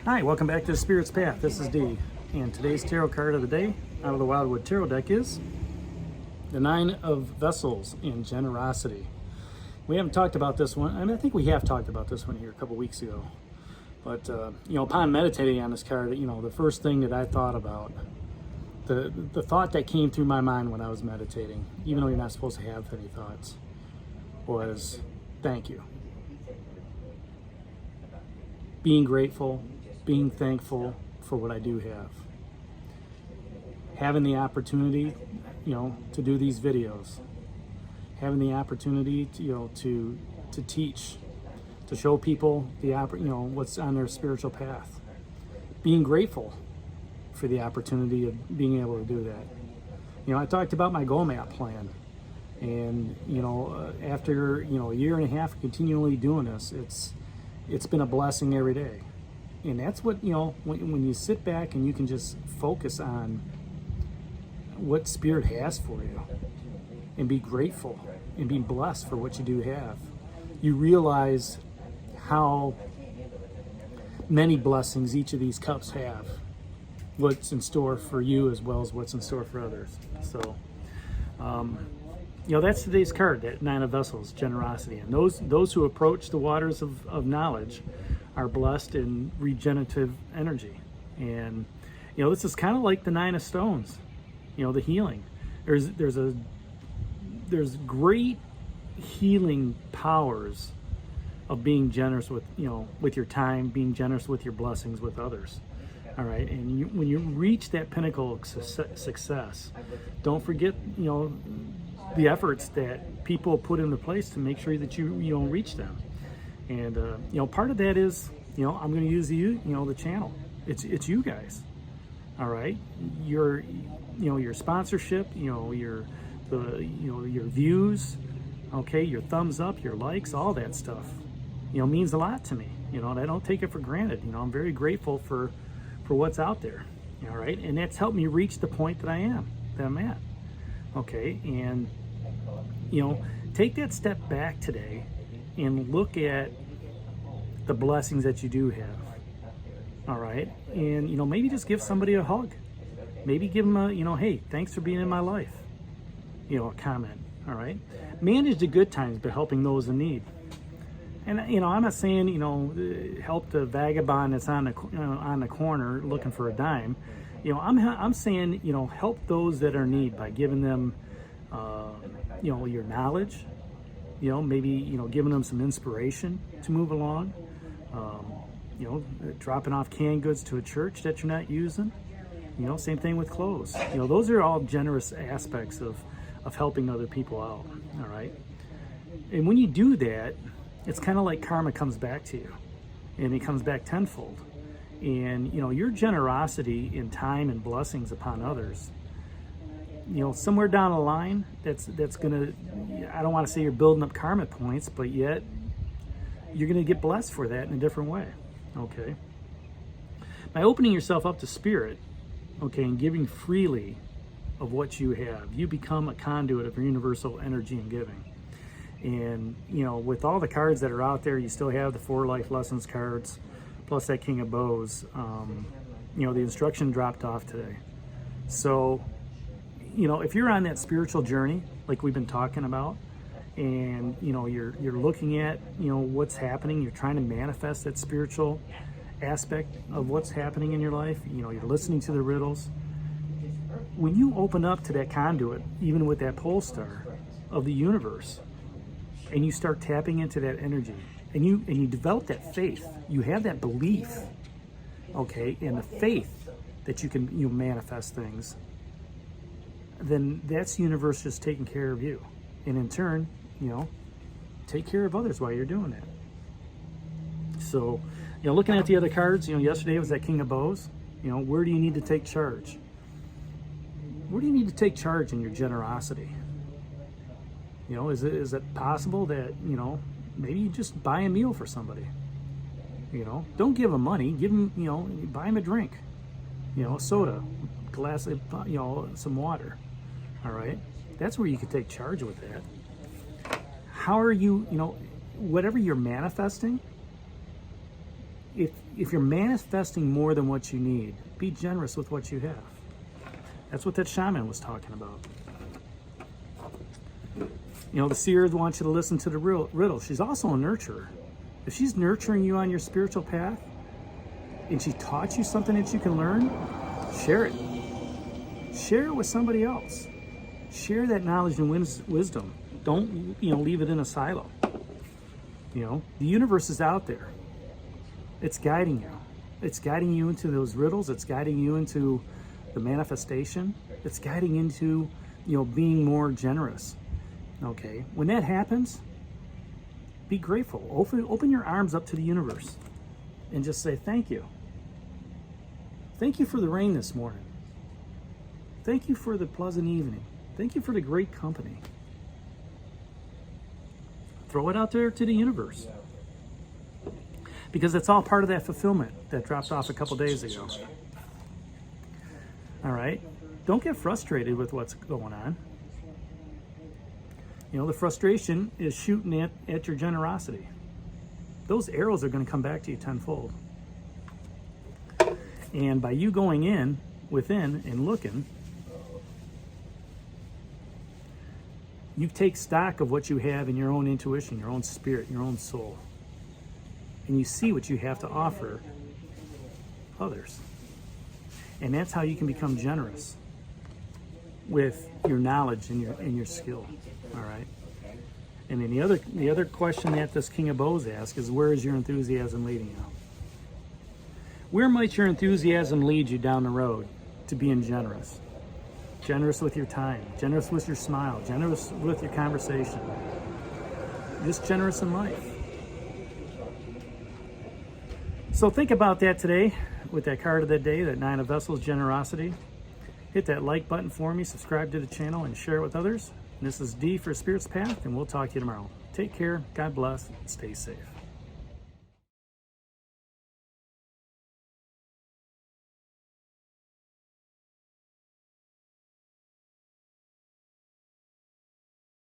Hi, welcome back to the Spirit's Path. This is Dee, and today's tarot card of the day out of the Wildwood Tarot deck is the Nine of Vessels in Generosity. We haven't talked about this one. I think we have talked about this one here a couple weeks ago. But, upon meditating on this card, the first thing that I thought about, the thought that came through my mind when I was meditating, even though you're not supposed to have any thoughts, was thank you. Being grateful, being thankful for what I do have. Having the opportunity, to do these videos. Having the opportunity to teach, to show people what's on their spiritual path. Being grateful for the opportunity of being able to do that. I talked about my goal map plan, and after a year and a half of continually doing this, it's been a blessing every day. And that's what when you sit back and you can just focus on what Spirit has for you and be grateful and be blessed for what you do have, you realize how many blessings each of these cups have, what's in store for you as well as what's in store for others. So that's today's card, that Nine of Vessels, generosity. And those who approach the waters of knowledge are blessed in regenerative energy. And this is kind of like the Nine of Stones, the healing. There's great healing powers of being generous with your time, being generous with your blessings with others. All right, and when you reach that pinnacle of success, don't forget the efforts that people put into place to make sure that you reach them. And part of that is I'm going to use the channel. It's you guys. All right, your sponsorship, your views, okay, your thumbs up, your likes, all that stuff, means a lot to me. And I don't take it for granted. I'm very grateful for what's out there. All right, and that's helped me reach the point that I'm at. Okay, and take that step back today and look at the blessings that you do have. All right, and maybe just give somebody a hug. Maybe give them a hey, thanks for being in my life. A comment. All right, manage the good times by helping those in need. And I'm not saying help the vagabond that's on the corner looking for a dime. I'm saying help those that are in need by giving them your knowledge. Maybe giving them some inspiration to move along. Dropping off canned goods to a church that you're not using. Same thing with clothes. Those are all generous aspects of helping other people out. All right, and when you do that, it's kind of like karma comes back to you, and it comes back tenfold. And your generosity in time and blessings upon others, somewhere down the line, that's gonna, I don't want to say you're building up karma points, but yet you're gonna get blessed for that in a different way. Okay, by opening yourself up to Spirit, okay, and giving freely of what you have, you become a conduit of universal energy and giving. And with all the cards that are out there, you still have the 4 life lessons cards, plus that King of Bows. The instruction dropped off today. So if you're on that spiritual journey like we've been talking about, and you're looking at what's happening, you're trying to manifest that spiritual aspect of what's happening in your life, you're listening to the riddles. When you open up to that conduit, even with that pole star of the universe, and you start tapping into that energy, and you develop that faith, you have that belief, okay, and the faith that you can manifest things, then that's the universe just taking care of you. And in turn, take care of others while you're doing that. So, looking at the other cards, yesterday was that King of Bows. Where do you need to take charge? Where do you need to take charge in your generosity? Is it possible that, maybe you just buy a meal for somebody? Don't give them money, give them, buy them a drink, a soda, glass of, some water. All right, that's where you can take charge with that. How are you, whatever you're manifesting, if you're manifesting more than what you need, be generous with what you have. That's what that shaman was talking about. You know, the seer wants you to listen to the riddle. She's also a nurturer. If she's nurturing you on your spiritual path and she taught you something that you can learn, share it. Share it with somebody else. Share that knowledge and wisdom. Don't, leave it in a silo. The universe is out there. It's guiding you. It's guiding you into those riddles. It's guiding you into the manifestation. It's guiding into, being more generous. Okay, when that happens, be grateful. Open your arms up to the universe and just say thank you. Thank you for the rain this morning. Thank you for the pleasant evening. Thank you for the great company. Throw it out there to the universe. Because it's all part of that fulfillment that dropped off a couple days ago. All right? Don't get frustrated with what's going on. The frustration is shooting at your generosity. Those arrows are going to come back to you tenfold. And by you going within and looking, you take stock of what you have in your own intuition, your own spirit, your own soul. And you see what you have to offer others. And that's how you can become generous with your knowledge and your skill. All right. And then the other question that this King of Bows asks is, where is your enthusiasm leading you? Where might your enthusiasm lead you down the road to being generous? Generous with your time, generous with your smile, generous with your conversation. Just generous in life. So think about that today with that card of the day, that 9 of Vessels, generosity. Hit that like button for me, subscribe to the channel, and share it with others. And this is D for Spirit's Path, and we'll talk to you tomorrow. Take care, God bless, and stay safe.